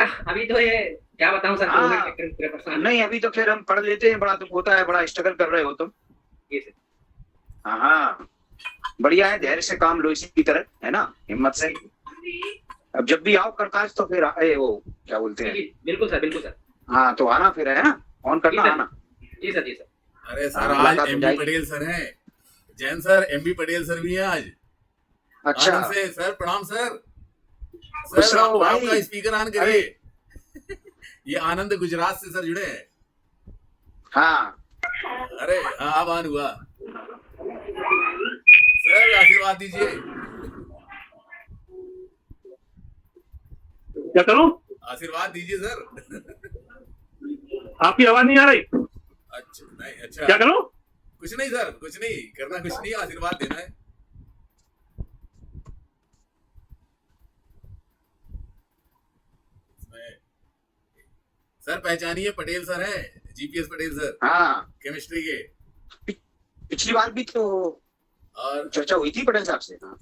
अभी तो ये क्या बताऊं सर, कोविड हाँ, के पूरे परेशान। नहीं अभी तो फिर हम पढ़ लेते हैं, बड़ा दुख होता है, बड़ा स्ट्रगल कर रहे हो तुम। ये सर। हाँ हाँ, बढ़िया है, धैर्य से काम लो इसी की तरह, है ना, हिम्मत से। अब जब भी आओ प्रकाश तो फिर वो क्या बोलते जी हैं। जी बिल्कुल सर, बिल्कुल सर। हाँ तो आना फिर, है ना, फोन जी करना सर। आना। जी सर, जी सर। अरे हाँ सर आज मुलाकात हो एमबी जाएगी। पटेल सर हैं। Jain sir, MB Patel sir भी हैं आज। अच्छा, आनंद से सर, प्रणाम सर। खुश सर रहो भाई। आपका स्पीकर ऑन अरे करिए। ये आनंद गुजरात से सर जुड़े हैं। हाँ, अरे हाँ, अब ऑन हुआ। सर आशीर्वाद दीजिए। क्या करूं? आशीर्वाद दीजिए सर। आपकी आवाज नहीं आ रही। अच्छा नहीं, अच्छा क्या करूं? कुछ नहीं सर, कुछ नहीं करना, कुछ नहीं, आशीर्वाद देना है। इसमें सर पहचानिए, पटेल सर हैं, जीपीएस पटेल सर, हाँ केमिस्ट्री के। पिछली बार भी तो और चर्चा हुई थी पटेल साहब से। हाँ।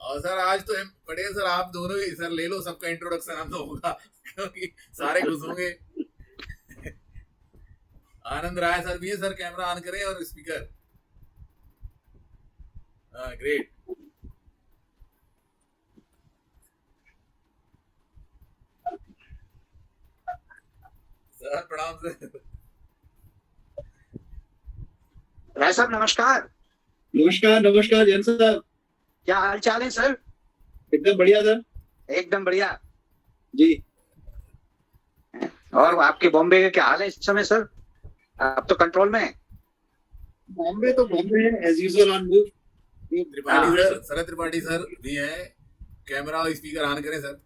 और सर आज तो पटेल सर आप दोनों ही सर ले लो, सबका इंट्रोडक्शन हम लोगों का, क्योंकि सारे खुश होंगे। आनंद राय सर भी है सर, कैमरा ऑन करें और स्पीकर। हाँ ग्रेट। सर प्रणाम सर। राय साहब नमस्कार। नमस्कार नमस्कार जैन साहब। क्या हाल चाल है सर? एकदम बढ़िया सर। एकदम बढ़िया। जी। और आपके बॉम्बे का क्या हाल है इस समय सर? आप तो कंट्रोल में है। बॉम्बे तो बॉम्बे है, as usual on move. Tripathi हाँ। सर, शरद त्रिपाठी सर भी है, कैमरा और स्पीकर ऑन करें सर।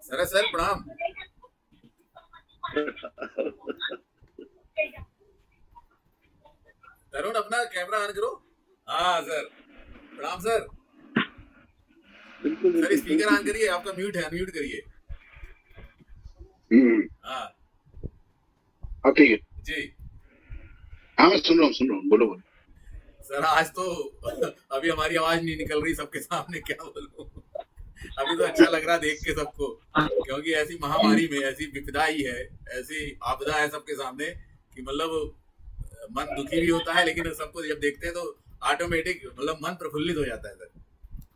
सर सर प्रणाम। तरुण अपना कैमरा ऑन करो। हाँ सर प्रणाम सर। बिल्कुल सर स्पीकर ऑन करिए, आपका म्यूट है, अनम्यूट करिए। हाँ हाँ ठीक है। जी हाँ मैं सुन रहा हूँ, बोलो बोलो। सर आज तो अभी हमारी आवाज नहीं निकल रही सबके सामने, क्या बोलूं। अभी तो अच्छा लग रहा देख के सबको, क्योंकि ऐसी महामारी में ऐसी विपदा ही है, ऐसी आपदा है सबके सामने कि मतलब मन दुखी भी होता है, लेकिन सबको जब देखते हैं तो ऑटोमेटिक मतलब मन प्रफुल्लित हो जाता है सर।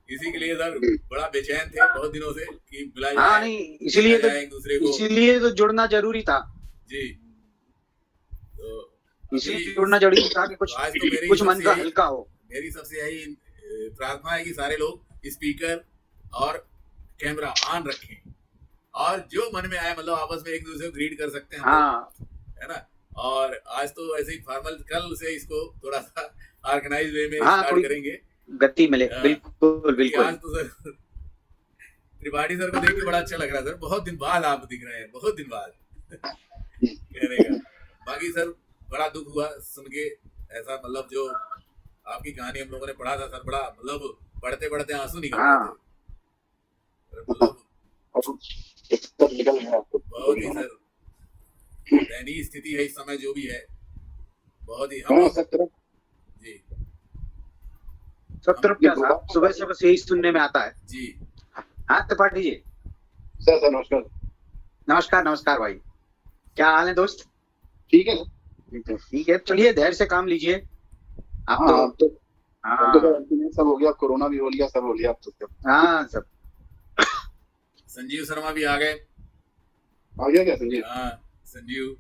इसी के लिए सर बड़ा बेचैन थे बहुत दिनों से कि मिला हाँ जाए, नहीं, इसीलिए मिला जाए एक दूसरे को। इसीलिए तो जुड़ना जरूरी था। जी तो इसीलिए अभी जुड़ना जरूरी था कि तो आज तो मेरी कुछ मन सबसे का यही हल्का हो। मेरी सबसे यही प्रार्थना है कि सारे लोग स्पीकर और कैमरा ऑन रखें, और जो मन में आए मतलब आपस में एक दूसरे को ग्रीट कर सकते हैं हम लोग, हाँ है ना। और आज तो ऐसे ही फॉर्मल, कल से इसको थोड़ा सा ऑर्गेनाइज वे में हाँ, स्टार्ट थोड़ी करेंगे। गति मिले। हाँ, बिल्कुल क्योंकि बिल्कुल। आज तो सर त्रिपाठी सर को देख के बड़ा अच्छा लग रहा है सर, बहुत दिन बाद आप दिख रहे हैं, बहुत दिन बाद कहने का। बाकी सर बड़ा दुख हुआ सुन के ऐसा, मतलब जो आपकी कहानी हम लोगों ने पढ़ा था सर, बड़ा मतलब पढ़ते पढ़ते आंसू निकल रहे हाँ। थे मतलब बहुत ही सर दयनीय स्थिति है इस समय जो भी है, बहुत ही हम लोग जी सब तरफ क्या था, सुबह से बस यही सुनने में आता है। जी। हाँ त्रिपाठी जी। सर सर नमस्कार। नमस्कार नमस्कार भाई, क्या हाल है दोस्त? ठीक है। ठीक है, चलिए धैर्य से काम लीजिए। आप हाँ अब तो हाँ सब हो गया, कोरोना भी हो लिया, सब हो लिया अब तो। हाँ सब संजीव शर्मा भी आ गए। आ गया क्या संजीव? हाँ संजीव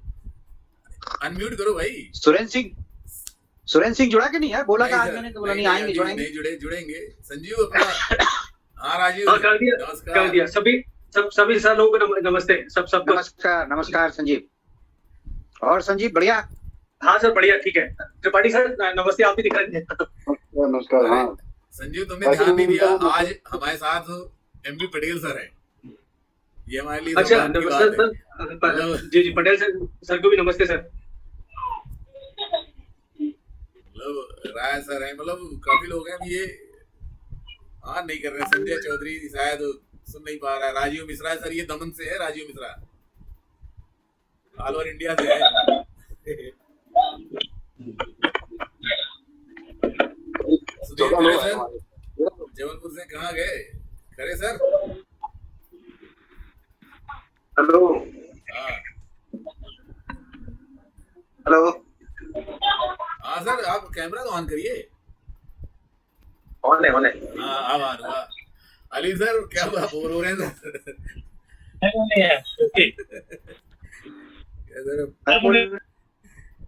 अनम्यूट करो भाई। सुरेंद्र सिंह जुड़ा के नहीं यार, बोला नहीं था आज सर, मैंने तो बोला नहीं नहीं, आएंगे, अभी जुड़ेंगे। नहीं जुड़ेंगे संजीव अपना। हाँ राजीव हाँ कर दिया, नमस्कार। कर दिया। सभी सर लोगों को नमस्ते, सबको। नमस्कार नमस्कार संजीव। और संजीव बढ़िया? हाँ सर बढ़िया, ठीक है। त्रिपाठी सर नमस्ते, आप भी दिख रहे थे। नमस्कार। हाँ संजीव तुमने ध्यान नहीं दिया, आज हमारे साथ एमबी पटेल सर हैं, ये हमारे लिए अच्छा सौभाग्य की नमस्ते बात है। सर। जी जी पटेल सर को भी नमस्ते सर। मतलब राय सर है, मतलब काफी लोग हैं, ये हाँ नहीं कर रहे। संजय चौधरी शायद सुन नहीं पा रहा है। राजीव मिश्रा सर, ये दमन से है, Rajeev Mishra all over India से है। सुधीर 14 करे लोग हैं सर, हमारे। जबलपुर से कहाँ गए? करे सर। हेलो हाँ हेलो। हाँ सर, आप कैमरा तो ऑन करिए। ऑन है। हाँ अब ऑन हुआ। अली सर क्या हुआ, बोर हो रहे हैं सर?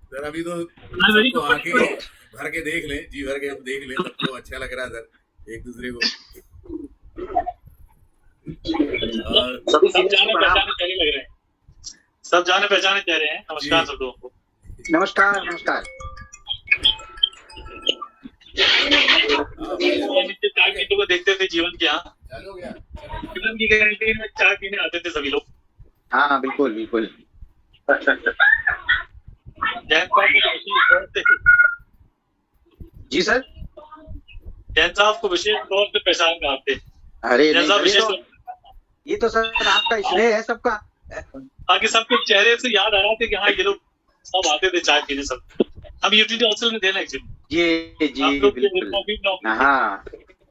सर अभी तो सबको आंखें भर के देख लें, जी भर के हम देख लें, सबको अच्छा लग रहा है सर एक दूसरे को। और सब जाने पहचाने चेहरे लग रहे हैं, सब जाने पहचाने चेहरे हैं। नमस्कार सब लोगों को। नमस्कार। नीचे चाय पीने को देखते थे जीवन के यहाँ, चालू हो गया। जीवन की कैंटीन में चाय पीने आते थे सभी लोग। हाँ बिल्कुल। जैन साहब को विशेष तौर से, जी सर। जैन साहब को विशेष तौर से पहचान में आते। अरे जैन साहब विशेष ये तो सर आपका श्रेय है सबका। ताकि सबके चेहरे से याद आ रहा था कि हाँ ये लोग सब आते थे चाय पीने सब। हम यूटीडी हॉस्टल में थे ना एक्चुअली। जी बिल्कुल। हाँ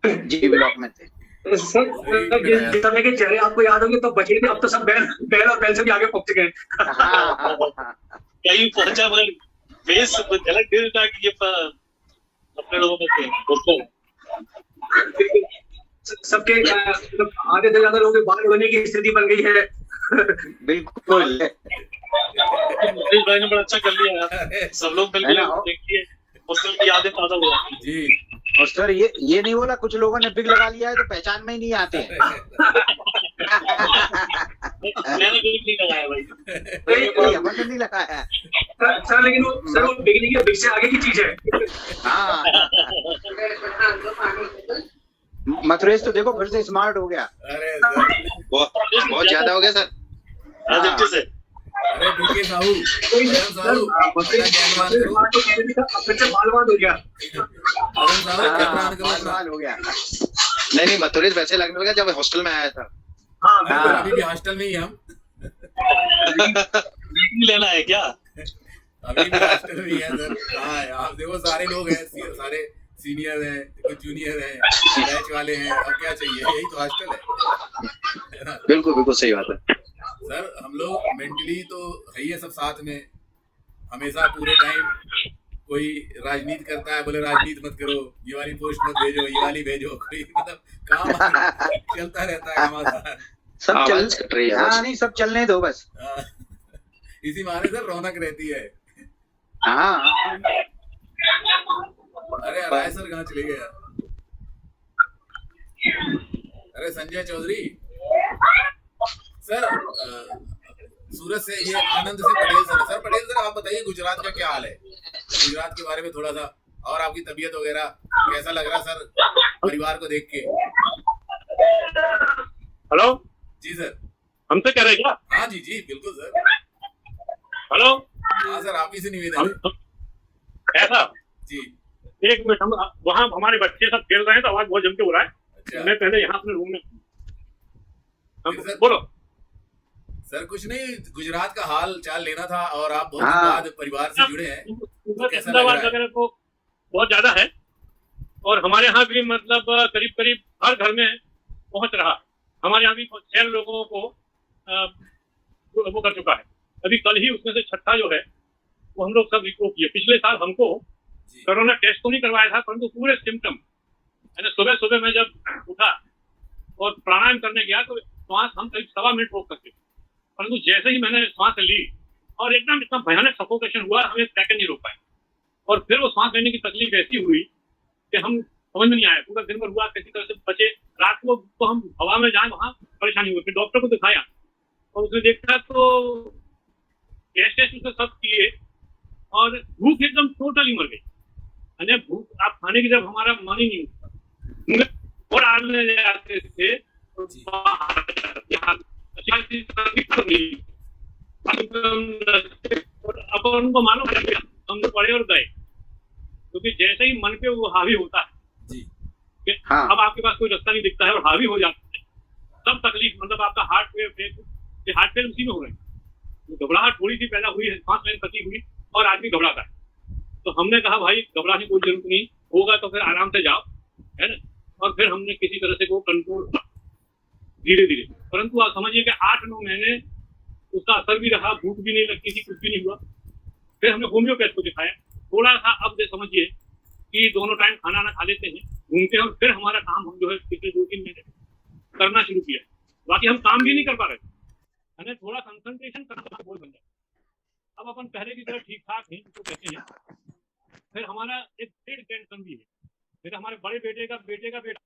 जी ब्लॉक में थे। सर जिस समय के चेहरे आपको याद होंगे तो बचे थे, अब तो सब बैल और बैल से भी आगे पहुंच गए। कहीं पहुंचा मगर फेस झलक दे देता कि ये अपने लोगों में थे। सबके आधे से ज्यादा लोगों के बाल उड़ने की स्थिति बन गई है। बिल्कुल। मुकेश भाई ने बड़ा अच्छा कर लिया यार, सब लोग मिलकर देखिए हॉस्टल की यादें ताजा हो जाती हैं। जी और सर ये नहीं बोला, कुछ लोगों ने बिग लगा लिया है तो पहचान में ही नहीं आते हैं। मैंने बिग नहीं लगाया भाई। हमने नहीं लगाया सर लेकिन वो बिगनिंग के बिग से आगे की चीज है। हाँ मथुरेश तो देखो फिर से स्मार्ट हो गया। अरे सर बहुत ज्यादा हो गया सर। आदित्य से अरे बीके साहू बालवान हो गया। हो गया। नहीं मथुरेश वैसे लगने लगा जब हॉस्टल में आया था। हाँ अभी भी हॉस्टल में ही हम। लेना है क्या? अभी भी हॉस्टल में ही है सर। हाँ आप देखो सारे लोग हैं, सारे सीनियर हैं, कुछ जूनियर हैं, बैच वाले हैं, अब क्या चाहिए, यही तो हॉस्टल है। बिल्कुल सही बात है सर। हम लोग मेंटली तो है ही है सब साथ में, हमेशा पूरे टाइम कोई राजनीति करता है, बोले राजनीति मत करो, ये वाली पोस्ट मत भेजो, ये वाली भेजो, कोई मतलब काम चलता रहता है हमारा। सब चल रही है। हाँ नहीं सब चलने दो बस। इसी माने सर रौनक रहती है। हाँ अरे राय सर कहाँ चले गया? अरे संजय चौधरी सर, सूरत से ये आनंद से Patel sir. Sir Patel sir आप बताइए गुजरात का क्या हाल है, गुजरात के बारे में थोड़ा सा, और आपकी तबीयत वगैरह कैसा लग रहा सर परिवार को देख के? हेलो जी सर। हमसे कह रहे क्या? हाँ जी बिल्कुल सर। हेलो हाँ सर आप ही से निवेदन है। ऐसा जी एक मिनट, हम वहाँ हमारे बच्चे सब खेल रहे हैं तो आवाज बहुत जम के हो रहा है। अच्छा। मैं पहले यहाँ अपने रूम में सर, बोलो सर कुछ नहीं, गुजरात का हाल चाल लेना था, और आप बहुत दिन बाद परिवार से जुड़े हैं तो कैसा लग रहा है? वगैरह तो बहुत ज्यादा है, और हमारे यहाँ भी मतलब करीब करीब हर घर में पहुंच रहा। हमारे यहाँ भी 6 लोगों को वो कर चुका है। अभी कल ही उसमें से 6ठा जो है वो हम लोग सब रिकवर किए। पिछले साल हमको कोरोना टेस्ट तो नहीं करवाया था, परंतु पूरे सिम्टम, सुबह सुबह मैं जब उठा और प्राणायाम करने गया तो श्वास हम करीब 1.25 मिनट रोक सकते, परंतु जैसे ही मैंने श्वास ली और एकदम इतना भयानक सफोकेशन हुआ, हमें सेकंड नहीं रोक पाए। और फिर वो श्वास लेने की तकलीफ ऐसी हुई कि हम समझ में नहीं आया, पूरा दिन भर हुआ किसी तरह से बचे। रात को तो हम हवा में जाए वहाँ परेशानी हुई, फिर डॉक्टर को दिखाया और उसने देखा तो गैस टेस्ट उसने सब किए और भूख एकदम टोटली मर गई। भूख आप खाने की जब हमारा मन ही नहीं होता और आने जाते थे अब उनको मालूम हम तो पड़े और गए, क्योंकि जैसे ही मन पे वो हावी होता है जी। हाँ। अब आपके पास कोई रास्ता नहीं दिखता है और हावी हो जाता है सब तकलीफ, मतलब आपका हार्ट फेल उसी में हो रहा है। घबराहट थोड़ी सी पैदा हुई है, सांस लेने फंसी हुई और आदमी घबराता है। तो हमने कहा भाई घबराने की कोई जरूरत नहीं, होगा तो फिर आराम आराम से जाओ, है ना। और फिर हमने किसी तरह से वो कंट्रोल धीरे धीरे, परंतु आप समझिए कि 8-9 महीने उसका असर भी रहा, भूख भी नहीं लगती थी, कुछ भी नहीं हुआ। फिर हमने होम्योपैथ को दिखाया, थोड़ा सा अब समझिए कि दोनों टाइम खाना ना खा लेते हैं, घूमते हैं, और फिर हमारा काम हम जो है पिछले 2-3 महीने करना शुरू किया। बाकी हम काम भी नहीं कर पा रहे, है ना, थोड़ा कंसंट्रेशन करना बोल बन जाए। अब अपन पहले की तरह ठीक ठाक हैं तो कहते हैं। फिर हमारा एक ग्रेट ग्रैंडसन भी है, फिर हमारे बड़े बेटे का बेटा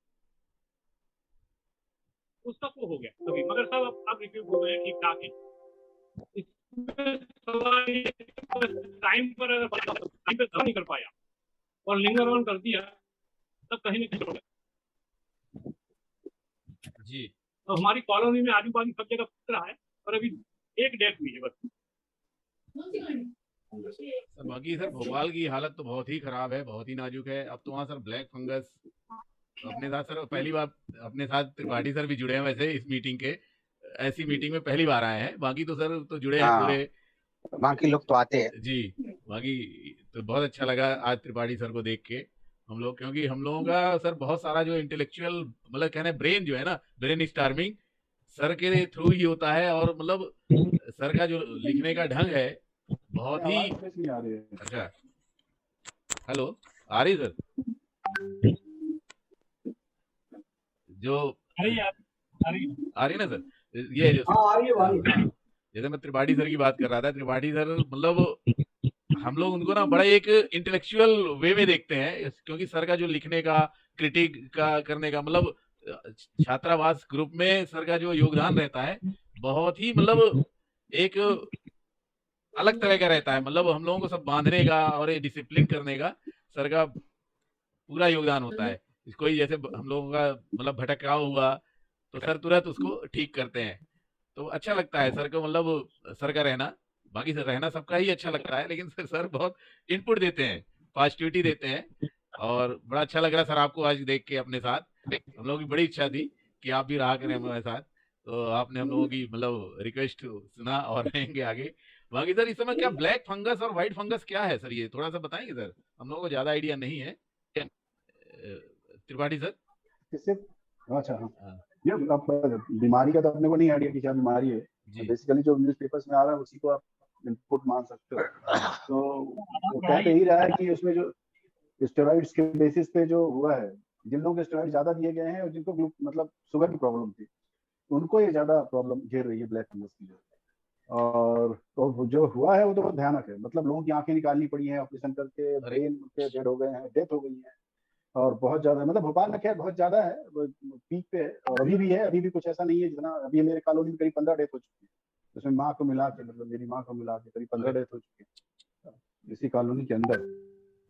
उसका को हो गया अभी, मगर सब अब रिक्यूट हो गए, ठीक ठाक है। टाइम पर नहीं कर पाया और लिंगर ऑन कर दिया, तब कहीं ना कहीं जी। तो हमारी कॉलोनी में आजू बाजू सब जगह फट रहा है, और अभी एक डेथ हुई है बस। सर बाकी सर भोपाल की हालत तो बहुत ही खराब है, बहुत ही नाजुक है। अब तो वहाँ सर ब्लैक फंगस अपने साथ, सर पहली बार अपने साथ त्रिपाठी सर भी जुड़े हैं वैसे इस मीटिंग के, ऐसी मीटिंग में पहली बार आए हैं। बाकी तो सर तो जुड़े हैं पूरे, बाकी लोग तो आते हैं जी। बाकी तो बहुत अच्छा लगा आज त्रिपाठी सर को देख के हम लोग, क्योंकि हम लोगों का सर बहुत सारा जो इंटेलेक्चुअल मतलब कहने ब्रेन जो है ना, ब्रेन स्टार्मिंग सर के थ्रू ही होता है। और मतलब सर का जो लिखने का ढंग है बहुत ही अच्छा। हेलो, आ रही सर जो आ रही ना सर, ये जैसे मैं त्रिपाठी सर की बात कर रहा था, त्रिपाठी सर मतलब हम लोग उनको ना बड़ा एक इंटेलेक्चुअल वे में देखते हैं, क्योंकि सर का जो लिखने का क्रिटिक का करने का मतलब छात्रावास ग्रुप में सर का जो योगदान रहता है बहुत ही मतलब एक अलग तरह का रहता है। मतलब हम लोगों को सब बांधने का और ये डिसिप्लिन करने का सर का पूरा योगदान होता है। कोई जैसे हम लोगों का मतलब भटकाव हुआ तो सर तुरंत उसको ठीक करते हैं, तो अच्छा लगता है सर को, मतलब सर का रहना। बाकी सर रहना सबका ही अच्छा लगता है, लेकिन सर बहुत इनपुट देते हैं, पॉजिटिविटी देते हैं, और बड़ा अच्छा लग रहा सर आपको आज देख के अपने साथ। हम लोगों की बड़ी इच्छा थी कि आप भी रहा करें हमारे साथ, तो आपने हम लोगों की मतलब रिक्वेस्ट सुना और रहेंगे आगे। बाकी सर इस समय क्या ब्लैक फंगस और व्हाइट फंगस क्या है सर, ये थोड़ा सा बताएंगे सर, हम लोगों को ज्यादा आइडिया नहीं है। त्रिपाठी सर इससे अच्छा हाँ, ये अब बीमारी का तो अपने को नहीं आइडिया कि क्या बीमारी है, बेसिकली जो न्यूज़पेपर्स में आ रहा है उसी को आप इनपुट मान सकते हो। तो वो कह तो ही रहा है कि उसमें जो स्टेरॉइड्स के बेसिस पे जो हुआ है, जिन लोगों को स्टेरॉइड ज्यादा दिए गए हैं और जिनको मतलब शुगर की प्रॉब्लम थी, उनको ये ज्यादा प्रॉब्लम घेर रही है ब्लैक फंगस की जो। और तो जो हुआ है वो तो बहुत भयानक है, मतलब लोगों की आंखें निकालनी पड़ी हैं, ऑपरेशन करके ब्रेन के डेड हो गए हैं, डेथ हो गई है, और बहुत ज्यादा मतलब भोपाल में खैर बहुत ज्यादा है, पीक पे है, और अभी भी है, अभी भी कुछ ऐसा नहीं है जितना। अभी मेरे कॉलोनी में करीब 15 डेथ हो चुकी है, उसमें माँ को मिला के, मतलब मेरी माँ को मिला के करीब 15 डेथ हो चुकी है इसी कॉलोनी के अंदर।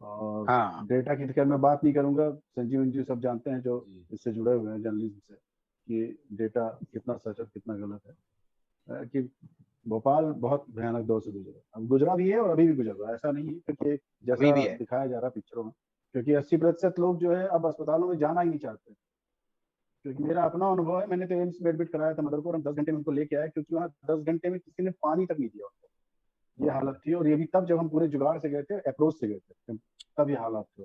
और हाँ, डेटा की खैर मैं बात नहीं करूंगा, संजीव सब जानते हैं जो इससे जुड़े हुए हैं जर्नलिज्म से, कि डेटा कितना सच और कितना गलत है। कि भोपाल बहुत भयानक दौर से गुजरा, अब गुजरा भी है और अभी भी गुजर रहा है, ऐसा नहीं है, क्योंकि जैसा दिखाया जा रहा है पिक्चरों में, क्योंकि 80% लोग जो है अब अस्पतालों में जाना ही नहीं चाहते। क्योंकि मेरा अपना अनुभव है, मैंने तो एम्स में एडमिट कराया था मदर को, हम 10 घंटे में उनको लेके आए, क्योंकि वहाँ 10 घंटे में किसी ने पानी तक नहीं दिया उनको, ये हालत थी। और ये भी तब जब हम पूरे जुगाड़ से गए थे, अप्रोच से गए थे, तब ये हालात थे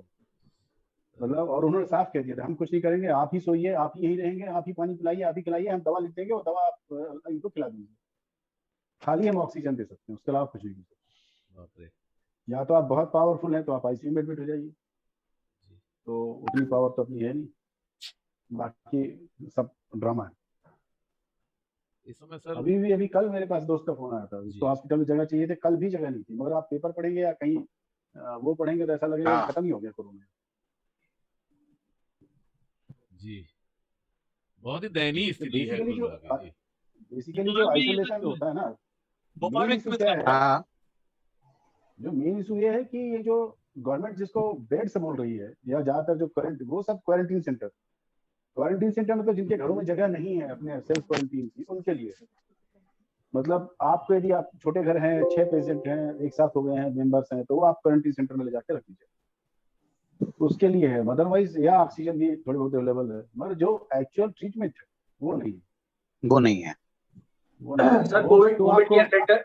मतलब। और उन्होंने साफ कह दिया था हम कुछ नहीं करेंगे, आप ही सोइए, आप ही यही रहेंगे, आप ही पानी पिलाइए, आप ही खिलाइए, हम दवा लिख देंगे और दवा आप इनको खिला दीजिए, खाली हम ऑक्सीजन दे सकते हैं, उसके अलावा कुछ नहीं। या तो आप बहुत पावरफुल हैं तो आप आईसीयू में एडमिट हो जाइए, तो उतनी पावर तो अपनी है नहीं, बाकी सब ड्रामा है इस समय सर। अभी कल मेरे पास दोस्त का फोन आया था, उसको हॉस्पिटल में जगह चाहिए थे, कल भी जगह नहीं थी, मगर आप पेपर पढ़ेंगे या कहीं वो पढ़ेंगे तो ऐसा लगेगा खत्म ही हो गया कोरोना। जी बहुत ही दयनीय स्थिति है। बेसिकली जो आइसोलेशन होता है ना, मेन इशू क्या है, जो मेन इशू ये है कि ये जो गवर्नमेंट जिसको बेड से बोल रही है, या ज्यादातर जो वो सब क्वारंटीन सेंटर मतलब जिनके घरों में जगह नहीं है अपने सेल्फ क्वारंटीन की, उनके लिए। मतलब आपको यदि आप छोटे घर हैं, 6 पेशेंट हैं एक साथ हो गए हैं, मेंबर्स हैं, तो वो आप क्वारंटीन सेंटर में ले जाके रख दीजिए, उसके लिए है। अदरवाइज या ऑक्सीजन भी थोड़ी बहुत अवेलेबल है, मगर जो एक्चुअल ट्रीटमेंट है वो नहीं है। Sir Covid care centre,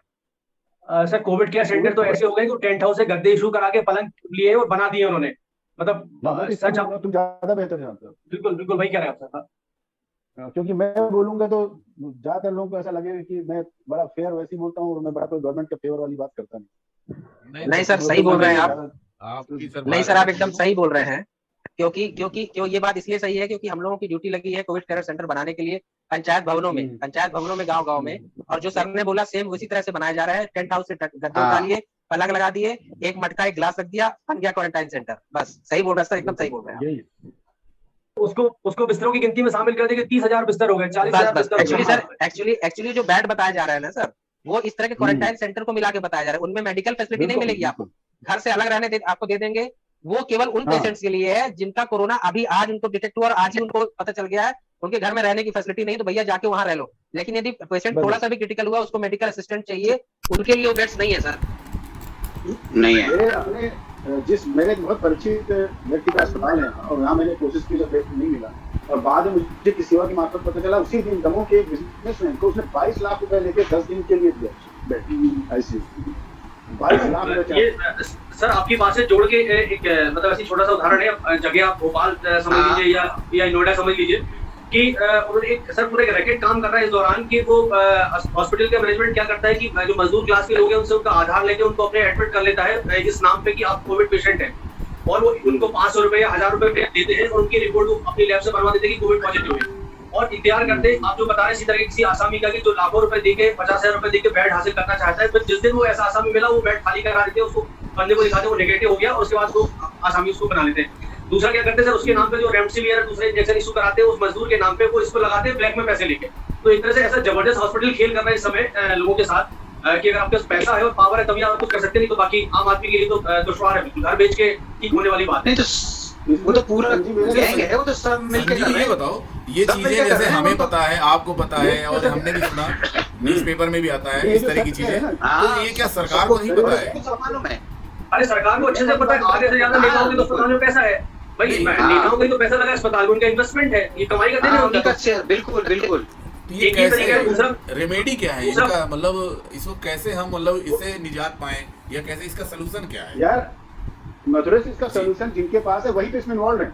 sir Covid care centre तो ऐसे हो गए कि टेंट हाउस से गद्दे इशू करा के पलंग लिए और बना दिए उन्होंने, मतलब सच आप तुम ज्यादा बेहतर जानते हो। बिल्कुल बिल्कुल वही कह रहे हैं आप सर। क्योंकि मैं बोलूंगा तो ज्यादातर लोगों को ऐसा लगेगा कि मैं बड़ा फेयर वैसे ही बोलता हूँ, और मैं बड़ा कोई गवर्नमेंट के फेवर वाली बात करता नहीं। नहीं सर, सही बोल रहे हैं आप। आपकी सर नहीं सर, आप एकदम सही बोल रहे हैं। क्यों ये बात इसलिए सही है क्योंकि हम लोगों की ड्यूटी लगी है कोविड केयर सेंटर बनाने के लिए पंचायत भवनों में गांव में, और जो सर ने बोला सेम उसी तरह से बनाया जा रहा है। टेंट हाउस से गद्दे डालिए, पलंग लगा दिए, एक मटका एक गिलास रख दिया, बन गया क्वारंटाइन सेंटर। बस सही बोल रहे हैं सर, एकदम सही बोल रहे हैं आप। उसको बिस्तरों की गिनती में शामिल कर देंगे। 30,000 बिस्तर हो गए, 40,000 बिस्तर। एक्चुअली सर, एक्चुअली जो बेड बताया जा रहा है ना सर, वो इस तरह के क्वारंटाइन सेंटर को मिला के बताया जा रहा है। उनमें मेडिकल फैसिलिटी नहीं मिलेगी आपको, घर से अलग रहने आपको दे देंगे। वो केवल उन पेशेंट्स के लिए है जिनका कोरोना अभी आज उनको डिटेक्ट हुआ और आज ही उनको पता चल गया है, उनके घर में रहने की फैसिलिटी नहीं, तो भैया जाके वहां रह लो। लेकिन यदि पेशेंट थोड़ा सा भी क्रिटिकल हुआ, उसको मेडिकल असिस्टेंट चाहिए, उनके लिए वो बेड्स नहीं है सर। नहीं है। अपने जिस मेरे बहुत परिचित व्यक्ति का अस्पताल है और यहाँ मैंने कोशिश की, जब बेड नहीं मिला और बाद में मुझे किसी सेवा की मार्फत पता चला, उसी दिन दमों के एक बिजनेसमैन को उसने 22 लाख रुपए लेके 10 दिन के लिए दिया बेड आईसीयू। 22 लाख रुपए। सर आपकी बात से जोड़ के एक मतलब ऐसी छोटा सा उदाहरण है, जगह आप भोपाल समझ लीजिए या नोएडा समझ लीजिए कि उन्होंने एक सर पूरे रैकेट काम कर रहा है इस दौरान कि वो हॉस्पिटल का मैनेजमेंट क्या करता है कि जो मजदूर क्लास के लोग हैं उनसे उनका आधार लेके उनको अपने एडमिट कर लेता है इस नाम पे कि आप कोविड पेशेंट हैं, और वो उनको 500 रुपए या 1000 रुपए देते हैं और उनकी रिपोर्ट वो अपनी लैब से बनवा देते हैं कि कोविड पॉजिटिव है। और इंतजार करते हैं, आप जो बता रहे हैं इसी तरह किसी आसामी का कि जो लाखों रुपए देके 50,000 रुपए देके बेड हासिल करना चाहता है, फिर जिस दिन वो ऐसा आसामी मिला वो बेड खाली करा देते हैं, उसको बंदे को दिखाते हैं वो नेगेटिव हो गया और उसके बाद वो आसामी उसको बना लेते हैं। दूसरा क्या करते हैं सर, उसके नाम पे जो रेमडेसिविर है दूसरे इंजेक्शन इशू कराते हैं उस मजदूर के नाम पे, वो इसको लगाते हैं ब्लैक में पैसे लेके। तो एक तरह से ऐसा जबरदस्त हॉस्पिटल खेल कर रहा है इस समय लोगों के साथ कि अगर आपके पास पैसा है और पावर है तभी आप कुछ कर सकते, नहीं तो बाकी आम आदमी के लिए तो दुश्वार है, बिल्कुल घर बेच के ठीक होने वाली बात नहीं तो वो तो पूरा गैंग है, वो तो सब मिलके कर रहे ये हैं। बताओ, ये सब चीजें मिलके कर जैसे रहे हैं, हमें वो तो- पता है, आपको पता है और हमने भी सुना, न्यूज़पेपर में भी आता है इस तरह की चीजें, तो ये क्या सरकार को नहीं पता है? सब मालूम है। अरे सरकार को अच्छे से पता है, आधे से ज्यादा नेताओं के तो अस्पताल में पैसा है भाई, नेताओं का तो पैसा लगा अस्पताल में, उनका इन्वेस्टमेंट है, ये कमाई करते हैं उन्हीं का शेयर, बिल्कुल बिल्कुल। तो ये एक ही तरीका है। कैसे दूसरा रेमेडी क्या है दूसरा- इनका, मतलब इसको कैसे हम मतलब इससे निजात पाएं या कैसे इसका सलूशन क्या है? यार मथुरेश, इसका सोल्यूशन जिनके पास है वही तो इसमें इन्वॉल्व है।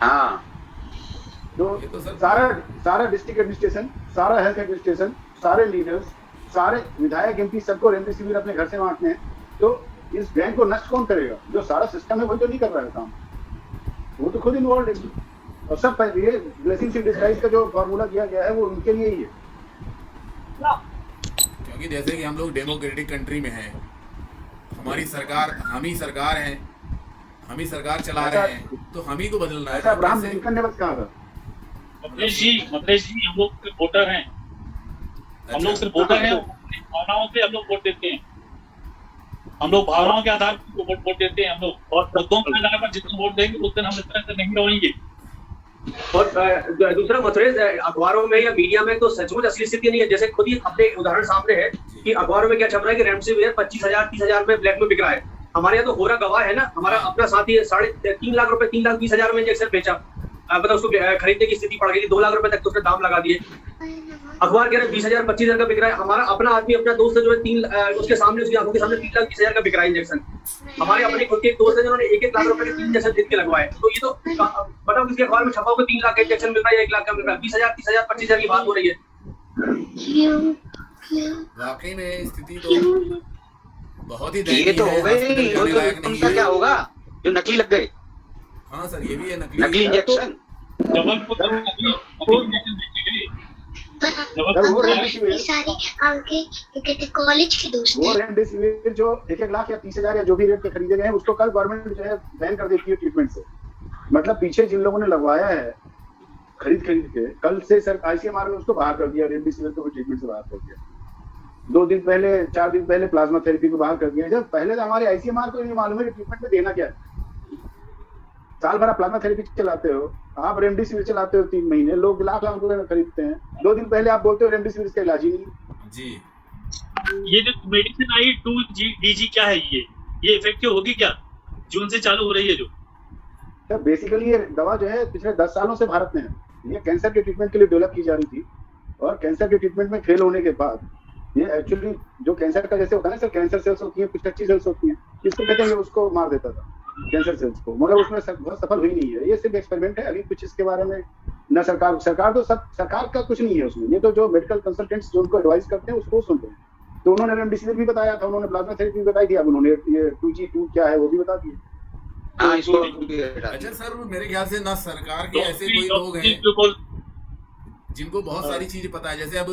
हाँ तो ये तो सर- सारा डिस्ट्रिक्ट एडमिनिस्ट्रेशन, सारा हेल्थ एडमिनिस्ट्रेशन, सारे लीडर्स, सारे विधायक एमपी सबको रेमडेसिविर अपने घर से बांटने हैं, तो इस बैंक को नष्ट कौन करेगा? जो सारा सिस्टम है वही तो नहीं कर रहा है काम, वो तो खुद इन्वॉल्व है। और सब ये ब्लेसिंग्स इन डिस्गाइज का जो फॉर्मूला किया गया है वो उनके लिए ही है। क्योंकि जैसे कि हम लोग डेमोक्रेटिक कंट्री में हैं, हमारी सरकार, हम ही सरकार हैं, हम ही सरकार चला रहे हैं, तो हम ही को बदलना है। ऐसा अब्राहम कैसे? लिंकन ने बस कहा था। मथुरेश जी हम लोग सिर्फ वोटर हैं, हम लोग सिर्फ वोटर हैं, भावनाओं से हम लोग वोट देते हैं, हम लोग भावनाओं के आधार पर वोट देते हैं हम लोग, और मुद्दों के आधार पर जितना वोट देंगे उस दिन हम इस तरह से नहीं रहेंगे। और दूसरा मथुरेश, अखबारों में या मीडिया में तो सचमुच असली स्थिति नहीं है। जैसे खुद ही अपने उदाहरण सामने है कि अखबारों में क्या छप रहा है कि रेमडेसिविर 25,000 30,000 में ब्लैक में बिक रहा है। हमारे यहाँ तो हो रहा गवाह है ना, हमारा अपना साथी 3.5 लाख रुपए 3,20,000 में इंजेक्शन बेचा, मतलब उसको खरीदने की स्थिति पड़ गई थी, 2 लाख रुपए तक तो उसने दाम लगा दिए। अखबार कह रहे 20,000 25,000 का बिक रहा है, हमारा अपना आदमी अपना दोस्त है जो है उसके सामने उसकी आंखों के सामने 3,20,000 का बिक रहा है इंजेक्शन। हमारे अपने खुद के एक दोस्त है जिन्होंने 1-1 लाख रुपए के 3 इंजेक्शन खरीद के लगवाए। तो ये तो बताओ किसके अखबार में छपा हुआ 3 लाख का इंजेक्शन मिल रहा है या 1 लाख का मिल रहा है, 20,000 30,000 25,000 की बात हो रही है। वाकई में स्थिति तो बहुत ही ये दयनीय तो है, हो गए, हॉस्पिटल जाने लायक नहीं उनका है। क्या होगा जो नकली लग गए, हाँ सर, ये भी है नकली इंजेक्शन। जबलपुर में नकली इंजेक्शन बेचे गए, वो रेमडेसिविर सारे आगे कॉलेज के दोस्त वो रेमडेसिविर जो 1-1 लाख या 30,000 या जो भी रेट पे खरीदे गए हैं उसको कल गवर्नमेंट जो है बैन कर देती है ट्रीटमेंट से। मतलब पीछे जिन लोगों ने लगवाया है खरीद के, कल से सर आईसीएमआर ने उसको बाहर कर दिया, रेमडेसिविर को ट्रीटमेंट से बाहर कर दिया। 2 दिन पहले 4 दिन पहले प्लाज्मा थेरेपी को बाहर कर दिया। जब पहले तो हमारे आईसीएमआर को ये मालूम है कि ट्रीटमेंट में देना क्या है। साल भर आप प्लाज्मा थेरेपी चलाते हो, आप रेमडेसिविर चलाते हो 3 महीने, लोग लाख लाख रुपए में खरीदते हैं। 2 दिन पहले आप बोलते हो रेमडेसिविर का इलाज ही नहीं जी। ये जो मेडिसिन आई 2DG क्या है, ये इफेक्टिव होगी क्या? जून से चालू हो रही है जो सर, बेसिकली ये दवा जो है पिछले 10 सालों से भारत में है। ये कैंसर के ट्रीटमेंट के लिए डेवलप की जा रही थी और कैंसर के ट्रीटमेंट में फेल होने के बाद ये एक्चुअली जो कैंसर का जैसे होता है ना सर, कैंसर सेल्स होती हैं, कुछ अच्छी सेल्स होती हैं, इसको कहते हैं उसको मार देता था। कैंसर सेल्स को, मगर उसमें बहुत सफल हुई नहीं है। ये सिर्फ एक्सपेरिमेंट है, अभी कुछ इसके बारे में न सरकार तो सब सरकार का कुछ नहीं है उसमें, ये तो जो मेडिकल कंसल्टेंट्स जो उनको एडवाइस करते हैं उसको सुनते हैं। तो उन्होंने रेमडेसिविर भी बताया था, उन्होंने प्लाज्मा थेरेपी भी बताई थी, अब उन्होंने ये 2G2 क्या है वो भी बता दिए। हाँ, इसको अच्छा सर, मेरे ख्याल से ना सरकार के ऐसे कोई लोग हैं जिनको बहुत सारी चीजें पता है। जैसे अब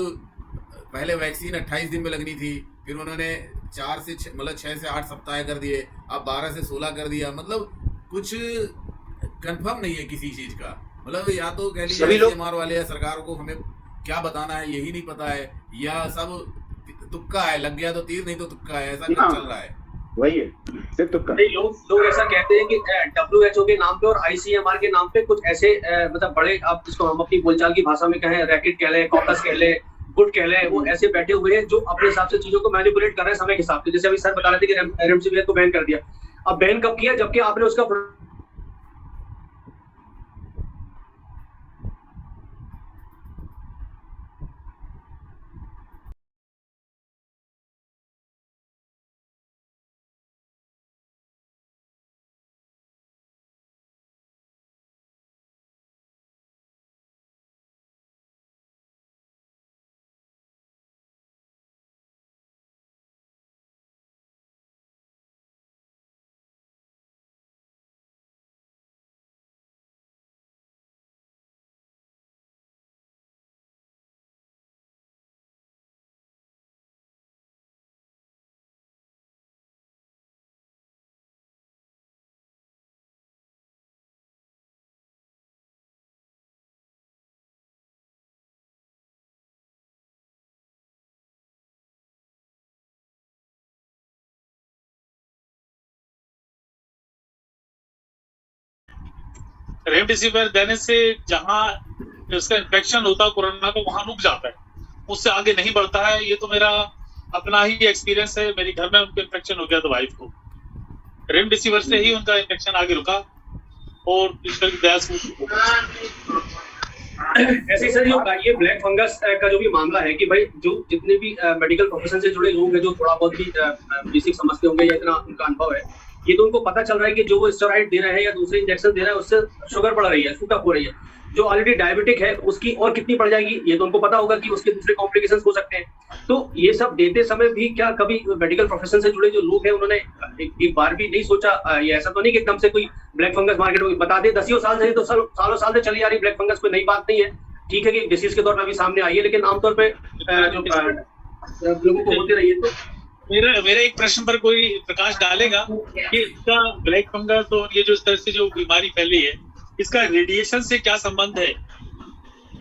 पहले वैक्सीन 28 दिन में लगनी थी, फिर उन्होंने 4 से 6 मतलब 6 से 8 सप्ताह कर दिए, अब 12 से 16 कर दिया। मतलब कुछ कंफर्म नहीं है किसी चीज का। मतलब या तो कह लीजिए CMR वाले या सरकार को हमें क्या बताना है यही नहीं पता है, या सब तुक्का है, लग गया तो तीर नहीं तो तुक्का है, ऐसा कुछ चल रहा है। वही है, सिर्फ तुक्का। लोग ऐसा कहते हैं कि WHO के नाम पे और ICMR के नाम पे कुछ ऐसे मतलब बड़े, आप जिसको हम अपनी बोलचाल की भाषा में कहें, रैकेट कह लें, कॉकस कह लें, गुट कह लें, वो ऐसे बैठे हुए हैं जो अपने हिसाब से चीजों को मैनिपुलेट कर रहे हैं समय के हिसाब से। जैसे अभी सर बता रहे थे कि रेमडेसिविर को बैन कर दिया, अब बैन कब किया, जबकि आपने उसका रेमडेसिविर देने से जहां उसका इन्फेक्शन होता है कोरोना का, वहां रुक जाता है, उससे आगे नहीं बढ़ता है। ये तो मेरा अपना ही एक्सपीरियंस है, मेरे घर में उनका इन्फेक्शन हो गया था वाइफ को, रेमडेसिविर से ही उनका इन्फेक्शन आगे रुका और गैस। ऐसे ही सर ये ब्लैक फंगस का जो भी मामला है कि भाई जो जितने भी मेडिकल प्रोफेशन से जुड़े लोग हैं, जो थोड़ा बहुत भी बेसिक समझते होंगे या इतना उनका अनुभव है, ये तो उनको पता चल रहा है कि जो वो स्टेरॉइड दे रहे हैं या दूसरे इंजेक्शन दे रहे हैं उससे शुगर बढ़ रही है, शूट अप हो रही है। जो ऑलरेडी डायबिटिक है उसकी और कितनी बढ़ जाएगी, ये तो उनको पता होगा कि उसके दूसरे कॉम्प्लिकेशंस हो सकते हैं। तो ये सब देते समय भी क्या कभी मेडिकल प्रोफेशन से जुड़े जो लोग हैं उन्होंने एक बार भी नहीं सोचा, ये ऐसा तो नहीं कि एकदम से कोई ब्लैक फंगस मार्केट में बता दे, 10 साल से, तो सालों साल से चली आ रही ब्लैक फंगस कोई नई बात नहीं है। ठीक है कि डिसीज के तौर पर अभी सामने आई है, लेकिन आमतौर पे जो लोगों को होते रही है। तो मेरे एक प्रश्न पर कोई प्रकाश डालेगा कि इसका ब्लैक फंगस और ये जो इस तरह से जो बीमारी फैली है, इसका रेडिएशन से क्या संबंध है?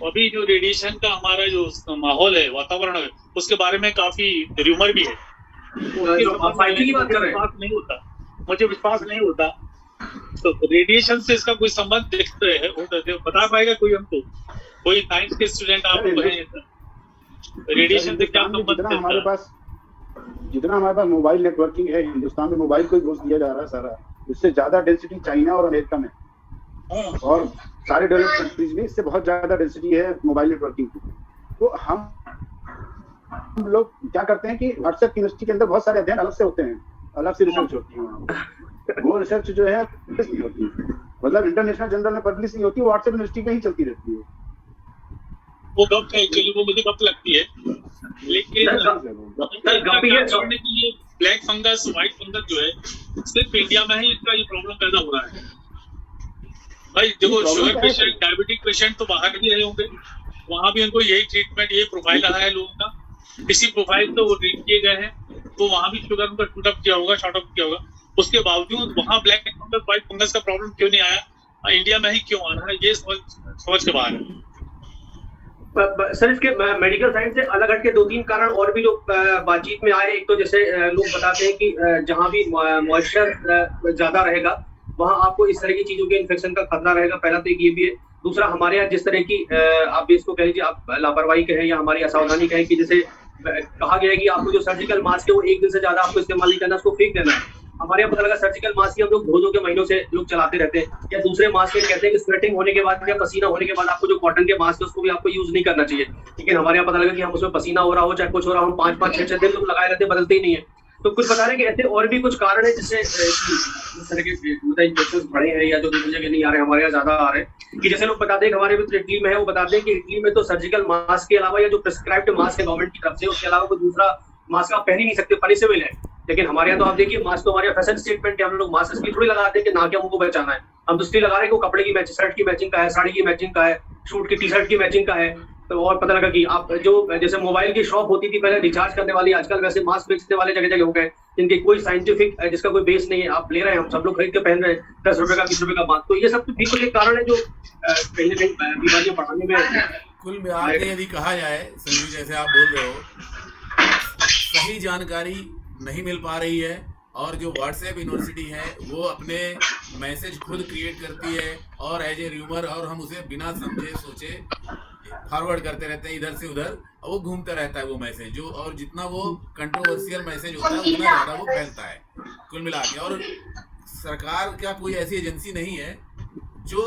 अभी जो रेडिएशन का हमारा जो माहौल है, वातावरण है, उसके बारे में काफी र्यूमर भी है। की बात कर रहे हैं, नहीं होता, मुझे विश्वास नहीं होता। तो रेडिएशन से इसका कोई संबंध देखते हैं, बता पाएगा कोई हमको? कोई साइंस के स्टूडेंट आप रेडिएशन से क्या संबंध? जितना हमारे पास मोबाइल नेटवर्किंग है हिंदुस्तान में, मोबाइल को ही घुस दिया जा रहा है सारा, इससे ज्यादा डेंसिटी चाइना और अमेरिका में, और सारे डेवलप्ड कंट्रीज में इससे बहुत ज्यादा डेंसिटी है मोबाइल नेटवर्किंग की। तो हम लोग क्या करते हैं कि व्हाट्सएप यूनिवर्सिटी के अंदर बहुत सारे अध्ययन अलग से होते हैं, अलग से रिसर्च होती है, वो रिसर्च जो है नहीं होती, मतलब इंटरनेशनल जर्नल में पब्लिश नहीं होती, व्हाट्सएप यूनिवर्सिटी में ही चलती रहती है। वो गप है, एक्चुअली वो मुझे गप लगती है, लेकिन ब्लैक फंगस, व्हाइट फंगस जो है सिर्फ इंडिया में ही इसका ये प्रॉब्लम पैदा हो रहा है। भाई देखो, शुगर पेशेंट, डायबिटिक पेशेंट तो बाहर भी रहे होंगे, वहां भी उनको यही ट्रीटमेंट, यही प्रोफाइल रहा है लोगों का, इसी प्रोफाइल से वो ट्रीट किए गए हैं, तो वहां भी शुगर उनका शूट अप किया होगा, शॉर्ट अप किया होगा। उसके बावजूद वहां ब्लैक फंगस, व्हाइट फंगस का प्रॉब्लम क्यों नहीं आया, इंडिया में ही क्यों आ रहा है, ये समझ के बाहर है। सर इसके मेडिकल साइंस से अलग हटके 2-3 कारण और भी जो बातचीत में आए। एक तो जैसे लोग बताते हैं कि जहां भी मॉइस्चर ज्यादा रहेगा वहां आपको इस तरह की चीजों के इन्फेक्शन का खतरा रहेगा, पहला तो एक ये भी है। दूसरा, हमारे यहाँ जिस तरह की आप भी इसको कह लीजिए, आप लापरवाही कहें या हमारी असावधानी कहें, कि जैसे कहा गया है कि आपको जो सर्जिकल मास्क है वो 1 दिन से ज्यादा आपको इस्तेमाल नहीं करना, उसको फेंक देना है। हमारे यहाँ पता लगा सर्जिकल मास्क ही हम लोग धो के महीनों से लोग चलाते रहते हैं, या दूसरे मास्क कहते हैं कि स्वेटिंग होने के बाद या पसीना होने के बाद आपको जो कॉटन के मास्क है उसको भी आपको यूज नहीं करना चाहिए। लेकिन हमारे यहाँ पता लगा कि हम उसमें पसीना हो रहा हो चाहे कुछ हो रहा हो, हम 5-5, 6-6 दिन लोग लगाए रहते हैं, बदलते ही नहीं है। तो कुछ बता रहे हैं कि ऐसे और भी कुछ कारण है जिससे इस तरह के मतलब इन्फेक्शन बढ़े हैं या जो दूसरी जगह नहीं आ रहे, हमारे यहाँ ज्यादा आ रहे हैं। कि जैसे लोग बताते हैं कि हमारे मित्र इटली में है, वो बताते हैं कि इटली में तो सर्जिकल मास्क के अलावा या जो प्रिस्क्राइब्ड मास्क है गवर्नमेंट की तरफ से, उसके अलावा कोई दूसरा मास्क आप पहन ही नहीं सकते, पनिशेबल है। लेकिन हमारे यहाँ तो आप देखिए मास्क तो हमारे फैशन स्टेटमेंट है, हम लोग मास्क इसलिए थोड़ी लगाते हैं कि नाक या मुंह को बचाना है, हम तो इसलिए लगा रहे हैं कि वो कपड़े की मैचिंग, शर्ट की मैचिंग का है, साड़ी की मैचिंग का है, शूट की टी शर्ट की मैचिंग का है। तो और पता लगा कि आप जो जैसे मोबाइल की शॉप होती थी पहले रिचार्ज करने वाली, आजकल वैसे मास्क बेचने वाले जगह जगह हो गए, जिनके कोई साइंटिफिक जिसका कोई बेस नहीं है, आप ले रहे हैं, हम सब लोग खरीद के पहन रहे हैं 10 रुपए का 20 रुपए का मास्क। तो ये सब भी कुछ एक कारण है जो कहीं ना कहीं बीमारियां बढ़ाने में। कुल मिला के यदि कहा जाए संजीव, जैसे आप बोल रहे हो, सही जानकारी नहीं मिल पा रही है, और जो व्हाट्सएप यूनिवर्सिटी है वो अपने मैसेज खुद क्रिएट करती है और एज ए र्यूमर, और हम उसे बिना समझे सोचे फॉरवर्ड करते रहते हैं इधर से उधर, और वो घूमता रहता है वो मैसेज जो, और जितना वो कंट्रोवर्शियल मैसेज होता है उतना ज़्यादा वो फैलता है कुल मिला के। और सरकार का कोई ऐसी एजेंसी नहीं है जो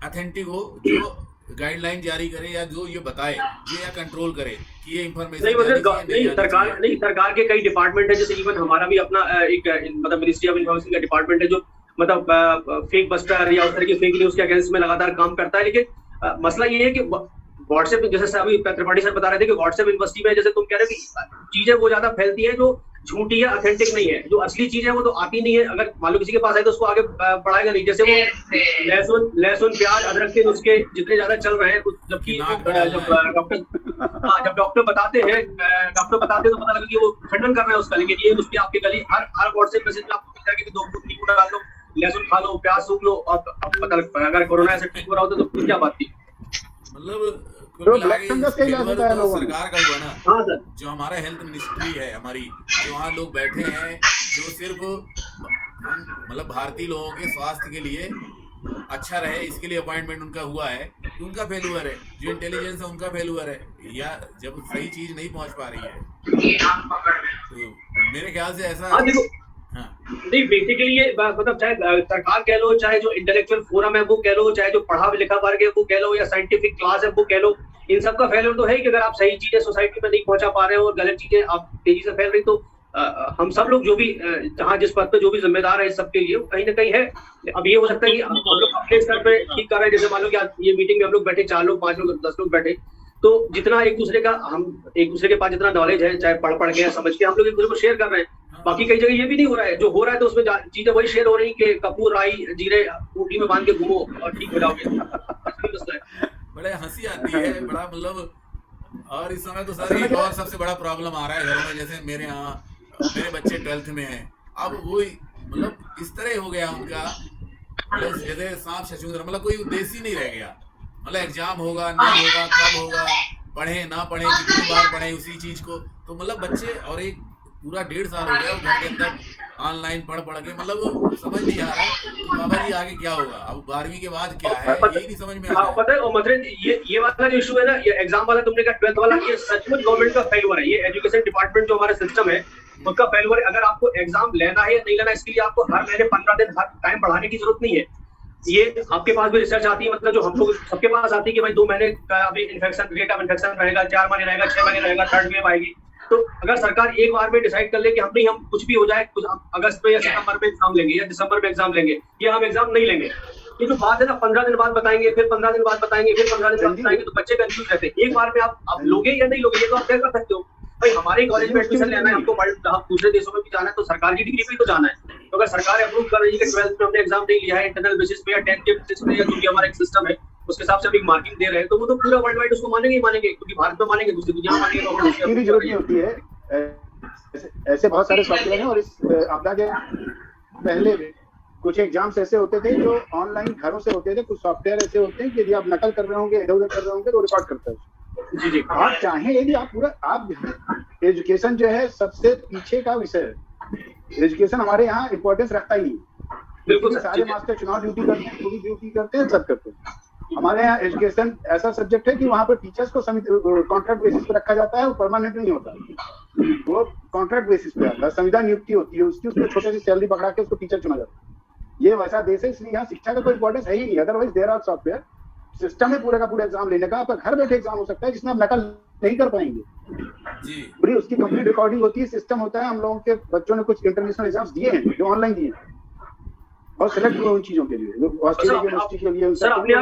ऑथेंटिक हो, जो गाइडलाइन जारी करे या जो ये बताए जो या कंट्रोल करे कि ये इंफॉर्मेशन नहीं, सरकार के कई डिपार्टमेंट है, जैसे इवन हमारा भी अपना एक मतलब मिनिस्ट्री ऑफ इन्फॉर्मेशन का डिपार्टमेंट है जो मतलब फेक बस्टर या उस तरह की फेक न्यूज के अगेंस्ट में लगातार काम करता है। लेकिन मसला ये है कि व्हाट्सएप, जैसे अभी त्रिपाठी सर बता रहे थे कि व्हाट्सएप यूनिवर्सिटी में जैसे तुम कह रहे हो कि चीजें वो ज्यादा फैलती है जो झूठी है, ऑथेंटिक नहीं है, जो असली चीज है वो तो आती नहीं है। अगर मान लो किसी के पास है तो उसको आगे बढ़ाएगा नहीं, जैसे वो लहसुन प्याज अदरक के नुस्खे जितने ज्यादा चल रहे हैं, जबकि जब डॉक्टर बताते हैं तो पता लगा कि वो खंडन कर रहे हैं उसका, लेकिन ये नुस्खे आपके गली हर व्हाट्सएप मैसेज में आपको मिल जाएगा कि 2 फुट नींबू डाल लो, लहसुन खा लो, प्याज सूख लो, और पता लगता है अगर कोरोना ऐसे ठीक हो रहा होता तो क्या बात थी। मतलब सरकार का हुआ ना। हाँ सर, जो हमारा हेल्थ मिनिस्ट्री है हमारी, जो वहाँ लोग बैठे हैं जो सिर्फ मतलब भारतीय लोगों के स्वास्थ्य के लिए अच्छा रहे इसके लिए अपॉइंटमेंट उनका हुआ है, उनका फेल्यूअर है। जो इंटेलिजेंस है उनका फेल्यूअर है, या जब सही चीज नहीं पहुंच पा रही है तो मेरे ख्याल से ऐसा। हाँ नहीं, बेसिकली ये मतलब चाहे सरकार कह लो, चाहे जो इंटेलेक्चुअल फोरम है वो कह लो, चाहे जो पढ़ा लिखा वर्ग है वो कह लो, या साइंटिफिक क्लास है वो कह लो, इन सब का फेलियर तो है कि अगर आप सही चीजें सोसाइटी में नहीं पहुंचा पा रहे हो और गलत चीजें आप तेजी से फैल रही, तो हम सब लोग जो भी जहाँ जिस पद पे जो भी जिम्मेदार है इस सब के लिए कहीं ना कहीं है। अब ये हो सकता है कि हम लोग अपने स्तर पे ठीक कर रहे हैं, जैसे मान लो कि ये मीटिंग में हम लोग बैठे 4 लोग 5 लोग 10 लोग बैठे, तो जितना एक दूसरे के पास जितना नॉलेज है, चाहे पढ़ के या समझ के, हम लोग एक दूसरे को शेयर कर रहे हैं। बाकी कई जगह ये भी नहीं हो रहा है, जो हो रहा है तो उसमें चीजें वही शेयर हो रही कि कपूर राई जीरे ऊटी में बांध के घूमो और ठीक हो जाओगे। बड़े हंसी आती है, बड़ा मतलब। और इस समय तो सर एक और सबसे बड़ा प्रॉब्लम आ रहा है घरों में, जैसे मेरे यहाँ मेरे बच्चे 12th में हैं, अब वो मतलब इस तरह हो गया उनका, जैसे सांप छछूंदर, मतलब कोई उद्देश्य ही नहीं रह गया। मतलब एग्जाम होगा नहीं होगा, कब होगा, पढ़े ना पढ़े, कितनी बार पढ़े उसी चीज को, तो मतलब बच्चे, और एक पूरा 1.5 साल हो गया वो घर के अंदर ऑनलाइन पढ़ के, मतलब समझ नहीं आ रहा कि बाबा जी आगे क्या होगा, अब 12वीं के बाद क्या है यही नहीं समझ में आ रहा है। पता है मतलब ये वाला जो इशू है ना, ये एग्जाम वाला तुमने कहा 12th वाला, ये सचमुच गवर्नमेंट का फेल्यूर है। ये एजुकेशन डिपार्टमेंट जो हमारा सिस्टम है उसका फेल्यूर है। अगर आपको एग्जाम लेना है या नहीं लेना, इसके लिए आपको हर महीने 15 दिन हर टाइम बढ़ाने की जरूरत नहीं है। ये आपके पास भी रिसर्च आती है, मतलब जो हम लोग सबके पास आती है कि भाई 2 महीने का अभी इन्फेक्शन, रेट ऑफ इन्फेक्शन रहेगा, 4 महीने रहेगा, 6 महीने रहेगा, 3rd वेव आएगी। तो अगर सरकार एक बार में डिसाइड कर ले कि हम कुछ भी हो जाए, कुछ अगस्त में या सितंबर में एग्जाम लेंगे या दिसंबर में एग्जाम लेंगे, या हम एग्जाम नहीं लेंगे, ये जो बात है ना 15 दिन बाद बताएंगे, फिर 15 दिन बाद बताएंगे, फिर 15 दिन बाद बताएंगे, तो बच्चे कंफ्यूज रहते हैं। एक बार में आप लोगे या नहीं लोगे, ये तो आप तय कर सकते हो। भाई हमारे कॉलेज में एडमिशन लेना है, हमको दूसरे देशों में भी जाना है, तो सरकार की डिग्री पे तो जाना है। तो अगर सरकार अप्रूव कर रही है कि 12th में हमने एग्जाम नहीं लिया है, इंटरनल बेसिस पे या 10th के बेसिस पे, या जो भी हमारा एक सिस्टम है उसके हिसाब से हम एक मार्किंग दे रहे हैं, तो वो तो पूरा वर्ल्ड वाइड उसको मानेंगे ही मानेंगे, क्योंकि भारत में मानेंगे, दूसरी दुनिया में मानेंगे। इसकी भी जरूरत नहीं होती है। ऐसे बहुत सारे सॉफ्टवेयर हैं, और इस आपदा के पहले कुछ एग्जाम्स ऐसे होते थे जो ऑनलाइन घरों से होते थे। कुछ सॉफ्टवेयर ऐसे होते हैं कि यदि आप नकल कर रहे होंगे, इधर उधर कर रहे होंगे, तो रिकॉर्ड करता है। जी आप चाहें यदि आप पूरा, आप एजुकेशन जो है सबसे पीछे का विषय है। एजुकेशन हमारे यहाँ इम्पोर्टेंस रखता ही नहीं। बिल्कुल, सारे मास्टर चुनाव ड्यूटी करते हैं, पूरी ड्यूटी करते हैं, सब करते हैं। हमारे यहाँ एजुकेशन ऐसा सब्जेक्ट है कि वहाँ पर टीचर्स को कॉन्ट्रैक्ट बेसिस पे रखा जाता है, वो परमानेंट नहीं होता, वो कॉन्ट्रैक्ट बेसिस पे आता है। संविदा नियुक्ति होती है उसकी, उसमें छोटे सी सैलरी पकड़ा के उसको टीचर चुना जाता है। ये वैसा देश है, इसलिए यहाँ शिक्षा का कोई इंपॉर्टेंस है ही नहीं। Otherwise there are software, system है पूरे का पूरा एग्जाम लेने का। आपका घर बैठे एग्जाम हो सकता है जिसमें आप नकल नहीं कर पाएंगे। जी पूरी उसकी कंप्लीट रिकॉर्डिंग होती है, सिस्टम होता है। हम लोगों के बच्चों ने कुछ इंटरनेशनल एग्जाम्स दिए हैं जो ऑनलाइन दिए हैं और सिलेक्ट हुए उन चीजों के लिए, ऑस्ट्रेलिया की यूनिवर्सिटी के लिए। सर अपने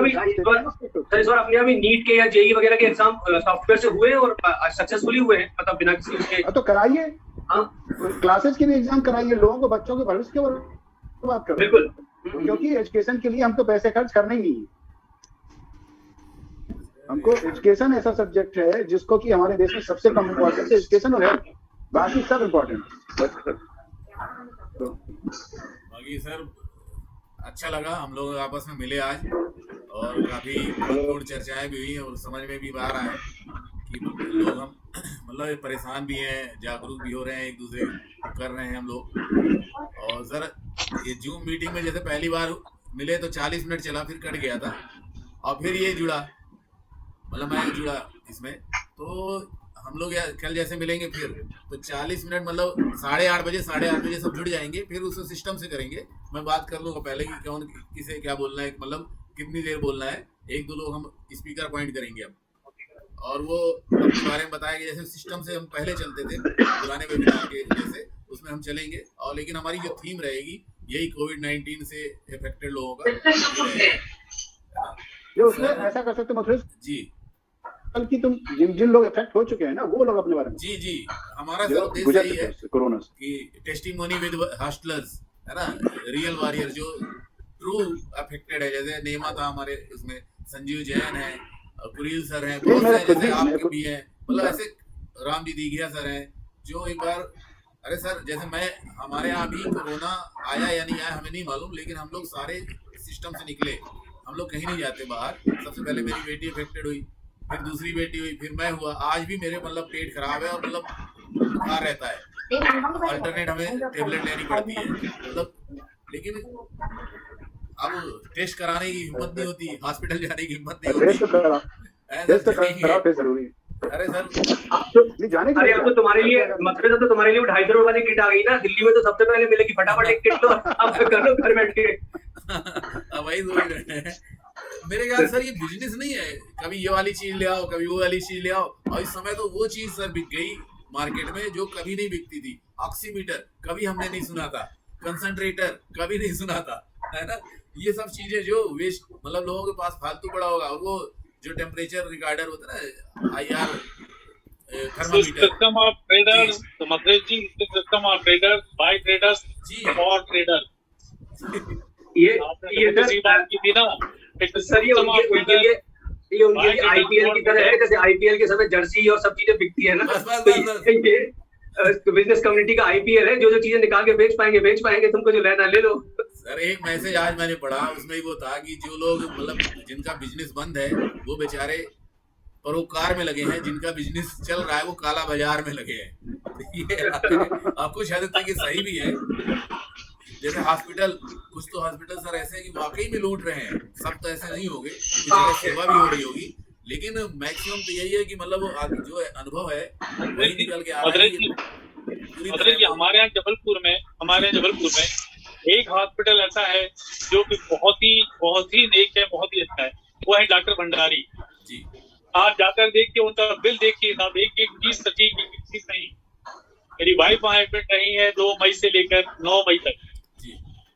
आप ही नीट के या जेई वगैरह के एग्जाम सॉफ्टवेयर से हुए और सक्सेसफुली हुए हैं, मतलब बिना किसी उसके। तो कराइए, क्लासेस के भी एग्जाम कराइए, लोगों को, बच्चों के भविष्य के बात करो। बिल्कुल, क्योंकि एजुकेशन के लिए हमको पैसे खर्च करने ही नहीं है। हमको एजुकेशन ऐसा सब्जेक्ट है जिसको कि हमारे देश में सबसे कम इम्पोर्टेंस है, एजुकेशन और हेल्थ, बाकी सब इम्पोर्टेंट। बाकी सर अच्छा लगा, हम लोग आपस में मिले आज और काफी महत्वपूर्ण चर्चाएं भी हुई और समझ में भी आ रहा है कि लोग हम मतलब परेशान भी हैं, जागरूक भी हो रहे हैं, एक दूसरे को कर रहे हैं हम लोग। और सर ये जूम मीटिंग में जैसे पहली बार मिले तो 40 मिनट चला, फिर कट गया था और फिर ये जुड़ा, मतलब मैं जुड़ा इसमें, तो हम लोग कल जैसे मिलेंगे फिर तो 40 मिनट मतलब 8:30 बजे सब जुड़ जाएंगे, फिर उस सिस्टम से करेंगे। मैं बात कर लूँगा पहले कि कौन किसे क्या बोलना है, मतलब कितनी देर बोलना है। 1-2 लोग हम स्पीकर अपॉइंट करेंगे अब, और वो अपने बारे में बताएंगे जैसे सिस्टम से हम पहले चलते थे पुराने वेबिनार के जैसे, उसमें हम चलेंगे। और लेकिन हमारी जो थीम रहेगी यही कोविड-19 से इफेक्टेड लोगों का जो उसमें ऐसा कर सकते हो जी, कल की तुम जिन लोग इफेक्ट हो चुके हैं ना, वो लोग अपने बारे में जी हमारा सब उद्देश्य यही है कोरोना कि टेस्टिमोनी विद हॉस्टलर्स है ना, रियल वॉरियर जो ट्रू अफेक्टेड है, जैसे नेमा था हमारे उसमें, संजीव जैन है, कुरील सर हैं, बहुत सारे जैसे आप भी हैं, मतलब ऐसे राम जी दीघिया सर हैं जो एक बार, अरे सर जैसे मैं, हमारे यहाँ भी कोरोना आया या नहीं आया हमें नहीं मालूम, लेकिन हम लोग सारे सिस्टम से निकले, हम लोग कहीं नहीं जाते बाहर। सबसे पहले मेरी बेटी अफेक्टेड हुई, फिर दूसरी बेटी हुई, फिर मैं हुआ। आज भी मेरे मतलब पेट खराब है और मतलब बुखार रहता है, अल्टरनेट हमें टेबलेट लेनी पड़ती है मतलब, लेकिन अब टेस्ट कराने की हिम्मत नहीं होती, हॉस्पिटल जाने की हिम्मत नहीं होती। जरूरी। अरे सर जाने अरे अब तो तुम्हारे लिए मतलब तो तुम्हारे लिए 250 करोड़ वाली किट आ गई ना, दिल्ली में तो सबसे पहले मिलेगी, फटाफट एक किट लो अब कर लो घर बैठ के। वही सोच रहे हैं मेरे ख्याल सर, ये बिजनेस नहीं है, कभी ये वाली चीज ले आओ, कभी वो वाली चीज ले आओ। और इस समय तो वो चीज सर बिक गई मार्केट में जो कभी नहीं बिकती थी। ऑक्सीमीटर कभी हमने नहीं सुना था, कंसंट्रेटर कभी नहीं सुना था, है ना। ये सब चीजें जो वेस्ट मतलब लोगों के पास फालतू पड़ा होगा, और वो जो टेम्परेचर रिकॉर्डर होता है ना, IR thermometer, system of traders, system of traders, by traders और ट्रेडर, ये किसी बात की थी ना सर, ये उनके लिए IPL की तरह है, जैसे IPL के समय जर्सी और सब चीजें बिकती है ना, तो ये बिजनेस कम्युनिटी का IPL है, जो चीजें निकाल के बेच पाएंगे, तुमको जो लेना ले लो। सर एक मैसेज आज मैंने पढ़ा, उसमें वो था कि जो लोग मतलब जिनका बिजनेस बंद है वो बेचारे परोपकार में लगे हैं, जिनका बिजनेस चल रहा है वो काला बाजार में लगे हैं। ये आपको शायद तक ये सही भी है। जैसे हॉस्पिटल, कुछ तो हॉस्पिटल सर ऐसे हैं कि वाकई में लूट रहे हैं, सब तो ऐसे नहीं होंगे, कुछ जगह सेवा भी हो रही होगी, लेकिन मैक्सिमम तो यही है कि मतलब जो अनुभव है वही निकल के आ रहा है। हमारे यहाँ जबलपुर में एक हॉस्पिटल ऐसा है जो कि बहुत ही नेक है, बहुत ही अच्छा है, वो है डॉक्टर भंडारी जी। आप जाकर देखिए, उनका बिल देखिए साहब, एक चीज सटीक, एक चीज नहीं। मेरी वाइफ वहाँ एडमिट रही है 2 मई से लेकर 9 मई तक,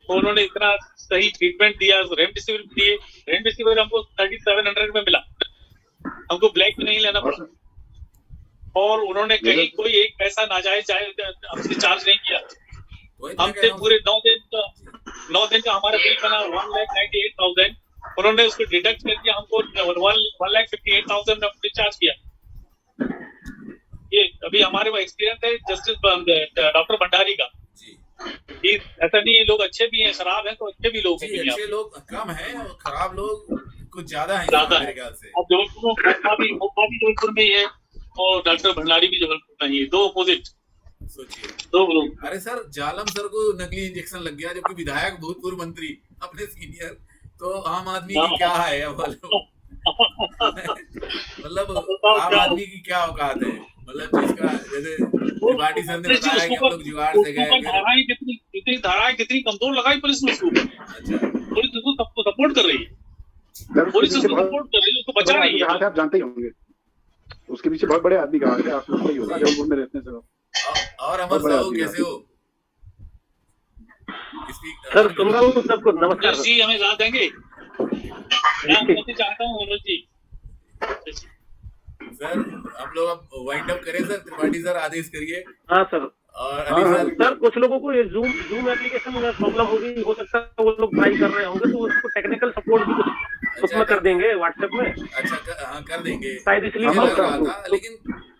तो उन्होंने इतना सही ट्रीटमेंट दिया, रेमडेसिविर हमको 3700 में मिला, हमको ब्लैक में नहीं लेना पड़ा, और उन्होंने कहीं कोई एक पैसा नाजायज हमसे चार्ज नहीं किया। हमसे पूरे 9 दिन का हमारा बिल बना 1,98,000, उन्होंने उसको डिडक्ट करके हमको 1,58,000 में डिस्चार्ज किया। ये अभी हमारे वो एक्सपीरियंस है जस्टिस डॉक्टर भंडारी का। ऐसा नहीं है, लोग अच्छे भी हैं, शराब है तो अच्छे भी लोग हैं, अच्छे लोग कम हैं और खराब लोग कुछ ज्यादा हैं मेरे ख्याल से। अब जोधपुर में ही है और डॉक्टर भंडारी भी जबलपुर में ही है, 2 अपोजिट, सोचिए 2 लोग। अरे सर जालम सर को नकली इंजेक्शन लग गया, जबकि विधायक भूतपूर्व मंत्री अपने सीनियर, तो आम आदमी की क्या है अब मतलब आम आदमी की क्या औकात है, मतलब जिसका जैसे त्रिपाठी सर ने बताया कि हम लोग जुगाड़ से गए, कितनी कमजोर लगाई पुलिस ने उसको। अच्छा, पुलिस उसको सबको सपोर्ट कर रही है, पुलिस उसको सपोर्ट कर रही है, उसको बचा रही है। आप जानते ही होंगे उसके पीछे बहुत बड़े आदमी का हाथ है, आप लोग ही होगा, जबलपुर में रहते हैं सब। और अमर बड़ा साहू आदमी कैसे है। हो? सर सुन रहा हूँ सबको, नमस्कार मनोज जी हमें रात देंगे? मैं आपसे चाहता हूँ मनोज जी। सर हम लोग अब वाइंड अप करें सर, त्रिपाठी सर आदेश करिए। हाँ सर। और अली सर सर कुछ लोगों को ये जूम एप्लीकेशन में प्रॉब्लम होगी, हो सकता है वो लोग ट्राई कर रहे होंगे, तो उसको टेक्निकल सपोर्ट भी कुछ उसमें कर देंगे व्हाट्सएप में। अच्छा हाँ कर देंगे, शायद इसलिए मुझे लग सर, रहा था, लेकिन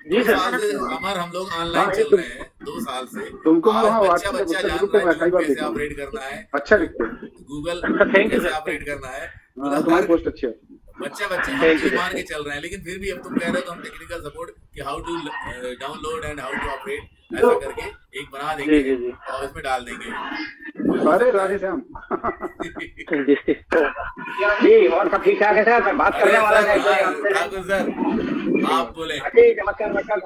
जी 2 सर। साल से हमार हम लोग ऑनलाइन चल रहे हैं, 2 साल से। तुमको आज वहाँ बच्चा WhatsApp बच्चा जान ग्रुप रहा में है कई Zoom बार कैसे देखा हूँ। ऑपरेट करना है, अच्छा लिखते हैं। गूगल थैंक यू कैसे सर। ऑपरेट करना है, हाँ, तुम्हारी पोस्ट अच्छी है। बच्चा हम तो मान के चल रहे हैं, लेकिन फिर भी अब तुम कह रहे हो तो हम टेक्निकल सपोर्ट कि how to download and how to operate ऐसा करके एक बना देंगे जी, जी। और इसमें डाल देंगे। अरे राधे श्याम। जी और सब ठीक ठाक है सर, मैं बात अरे करने वाला सर, था हाँ, ठाकुर सर आप बोले। ठीक, नमस्कार नमस्कार।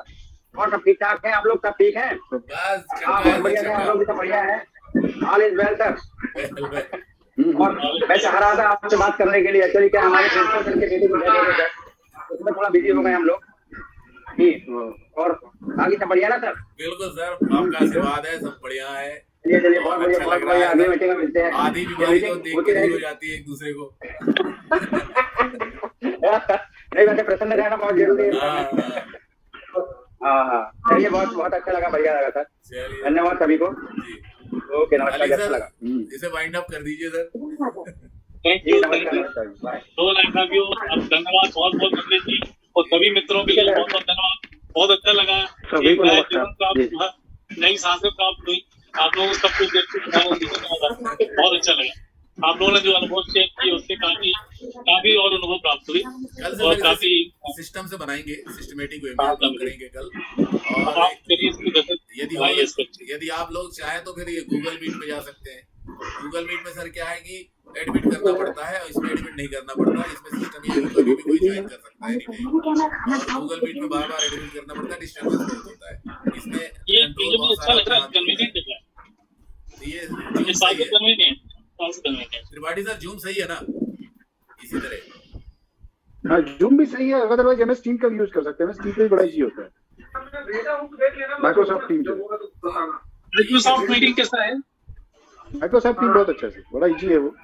और सब ठीक ठाक है, आप लोग सब ठीक हैं? बस हाँ चंगा है बढ़िया है, हम लोग भी सब बढ़िया है। All is well sir. चंगा। और मैं चाह रहा था आपसे बात करने के लिए, एक्चुअली क्या हमारे प्रिंसिपल सर के बेटे को भेजे थे सर, उसमें थोड़ा बिजी हो गए हम लोग जी। और आगे सब बढ़िया ना सर? बिल्कुल सर, आपका आशीर्वाद है, सब बढ़िया है। चलिए चलिए, बहुत बढ़िया अच्छा बहुत लग रहा बढ़िया। है अगली सर। मीटिंग में मिलते हैं। आधी बीमारी तो देख के दूर हो जाती है एक दूसरे को। नहीं वैसे प्रसन्न रहना बहुत जरूरी है। हाँ, हाँ हाँ चलिए, बहुत बहुत अच्छा लगा, बढ़िया लगा सर। चलिए धन्यवाद सभी को। जी। ओके नमस्कार, अली अच्छा सर लगा। इसे वाइंड अप कर दीजिए सर। थैंक जी यू, नमस्कार नमस्कार, बाय। तो लाइक यू, अब धन्यवाद बहुत बहुत कमलेश जी और सभी मित्रों के लिए बहुत बहुत धन्यवाद। बहुत अच्छा लगा, सभी को एक नया नमस्कार। जीवन प्राप्त हुआ, नई सांसें प्राप्त हुई, आप लोगों को सब कुछ देख के बहुत अच्छा लगा। आप लोगों ने जो अनुभव शेयर किए उससे काफी और अनुभव प्राप्त हुई कल से और फिर काफी सिस्टम से बनाएंगे, सिस्टमेटिक वे में हम लोग करेंगे कल। और आप करिए इसकी यदि आप लोग चाहें तो फिर ये गूगल मीट में जा सकते हैं। गूगल मीट में सर क्या है कि एडमिट करना पड़ता है, और इसमें एडमिट नहीं करना पड़ता। इसमें सिस्टम ये है कि कभी भी कोई ज्वाइन कर सकता है एनीटाइम। और गूगल मीट में बार बार एडमिट करना पड़ता है, डिस्टर्बेंस बहुत होता है। इसमें ये कंट्रोल बहुत अच्छा लग रहा है, सारा कन्वीनियंट लग रहा है, ये ये जूम साथ सही है। कन्वीनियंट, साथ कन्वीनियंट। त्रिपाठी सर जूम सही है ना? इसी तरह हाँ जूम भी सही है, अदरवाइज MS टीम का यूज कर सकते हैं। MS टीम पे भी बड़ा इजी होता है, माइक्रोसॉफ्ट टीम से। माइक्रोसॉफ्ट मीटिंग कैसा है? माइक्रोसॉफ्ट टीम बहुत अच्छा है, बड़ा इजी है वो।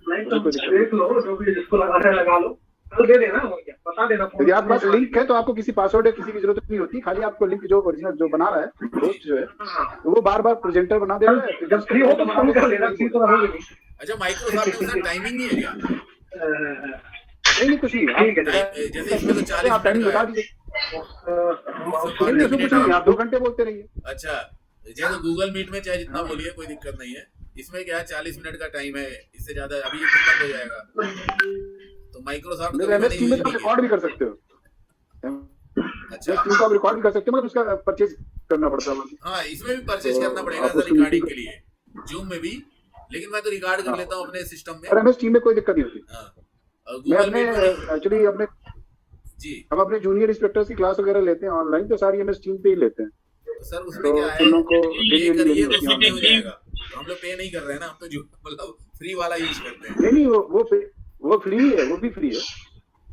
देख लो, जो भी जिसको लगाना है लगा लो, कल दे देना, और क्या बता देना। यदि आपके पास लिंक है तो आपको किसी पासवर्ड या किसी की जरूरत नहीं होती, खाली आपको लिंक जो ओरिजिनल जो बना रहा है होस्ट जो है, तो वो बार बार प्रेजेंटर बना देता है। जब फ्री हो तो फोन कर लेना, फ्री तो रहोगे नहीं। अच्छा, माइक्रोसॉफ्ट में सर टाइमिंग नहीं है क्या? नहीं कुछ नहीं, ठीक है, जैसे इसमें तो 40 आप टाइमिंग मिनट बता का है। दीजिए। नहीं उसमें कुछ नहीं, आप 2 घंटे बोलते रहिए। अच्छा, जैसे गूगल मीट में चाहे जितना बोलिए कोई दिक्कत नहीं है। इसमें क्या है 40 मिनट का टाइम है, इससे ज्यादा अभी ये खत्म हो जाएगा। तो माइक्रोसॉफ्ट मेरे MS टीम में तो रिकॉर्ड भी कर सकते हो। अच्छा टीम को आप रिकॉर्ड भी कर सकते हो, मगर उसका परचेज करना पड़ता है। हाँ, इसमें भी परचेज करना पड़ेगा आपको सर रिकॉर्डिंग के लिए, जूम में भी। लेकिन मैं तो रिकॉर्ड कर लेता हूँ अपने सिस्टम में। और MS टीम में कोई दिक्कत नहीं होती। हाँ, और मैं गूगल अपने मीट में एक्चुअली अपने जी। हम अपने जूनियर इंस्पेक्टर्स की क्लास वगैरह लेते हैं ऑनलाइन, तो सारी MS टीम पे ही लेते हैं। तो सर उसमें तो क्या है, उन लोगों को ये डेली करिए लेनी तो होती है नहीं हो online। जाएगा। हम लोग पे नहीं कर रहे हैं ना, हम तो जो मतलब फ्री वाला यूज करते हैं। नहीं वो फ्री है, वो भी फ्री है।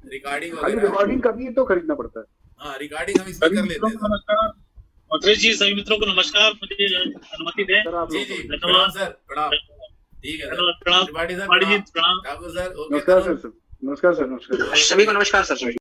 रिकॉर्डिंग खाली वगैरह, रिकॉर्डिंग करनी है तो खरीदना पड़ता है। हाँ रिकॉर्डिंग हम इसमें कर लेते हैं सर। नमस्कार मद्रेश जी, सभी मित्रों को नमस्कार, मुझे अनुमति दें। सर आप जी लोगों जी को प्रणाम सर, प्रणाम। ठीक है सर, धन्यवाद, प्रणाम। त्रिपाठी सर पाड़ी जी प्रणाम, प्रणाम। ठाकुर सर ओके, नमस्कार सर, नमस्कार सर, नमस्कार। सभी को नमस्कार सर।